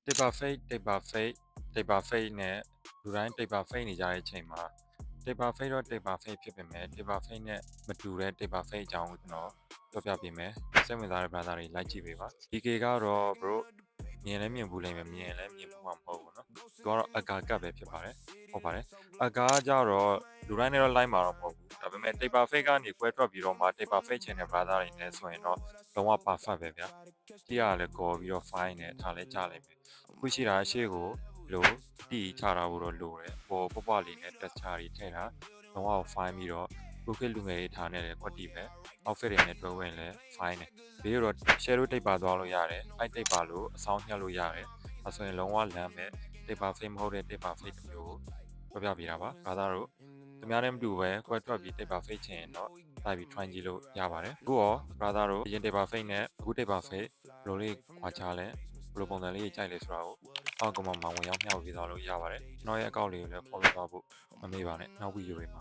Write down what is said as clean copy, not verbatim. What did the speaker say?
Taper fade Taper fade Taper fade နဲ့လူတိုင်း Taper fade နေကြတဲ့အချိန်မှာ Taper fade တော့ Taper fade ဖြစ်ပေမဲ့ Taper fade နဲ့မတူတဲ့ Taper fade အကြောင်းကိုကျွန်တော်ပြောပြပေးမယ်စိတ်ဝင်စားတဲ့ brother တွေလိုက်ကြည့်ပေးပါ DK ကတော့ bro မြင်လည်းမြင်ဘူးလိမ့်မယ်မြင်လည်းမြင်ဘူးမှာမဟုတ်ဘူးเนาะသူကတော့အကာကတ်ပဲဖြစ်ပါတယ်ဟုတ်ပါတယ်အကာကကြတော့လူတိုင်းနဲ့တော့ line မှာတော့မဟုတ်ဘူးဒါပေမဲ့ Taper fade ကနေကွဲထွက်ပြီးတော့မှ Taper fade ချင်တဲ့ brother တွေနဲ့ဆိုရင်တော့လုံးဝ perfect ပဲဗျာကြည့်ရလဲကော်ပြီးတော့ fine နဲ့ထားလဲကြလိမ့်မယ်အခုရှိတာရှေ့ကိုလို့တီးချတာဖို့တော့လိုတယ်ပေါ်ပပလေးနဲ့ texture တွေထည့်တာလုံးဝ fine ပြီးတော့ခုခေတ်လူငယ်တွေထားနေတယ်ကွက်တီပဲ outfit တွေနဲ့တွဲဝင်လဲ fine တယ်ဘေးတော့ shadow တိတ်ပါသွားလို့ရတယ်အိုက်တိတ်ပါလို့အဆောင်ညှက်လို့ရတယ်အဲဆိုရင်လုံးဝလမ်းမဲ့ taper fade မဟုတ်တဲ့ taper fade တစ်မျိုးကိုပြောပြပေးတာပါဘာသာတို့သူများနဲ့မတူပဲကွက်ထွက်ပြီး taper fade ချင်ရင်တော့လိုက်ပြီး try ကြည့်လို့ရပါတယ်အခုရော brother တို့အရင် taper fade နဲ့အခု taper fade ဘယ်လိုလေးခွာခြားလဲဘယ်လိုပုံစံလေးကြိုက်လဲဆိုတာကိုအောက်ကမှဝင်ရောက်မျှဝေသွားလို့ရပါတယ်ကျွန်တော်ရဲ့အကောင့်လေးကိုလည်း follow သွားဖို့မမေ့ပါနဲ့နောက်ဗီဒီယိုတွေမှာ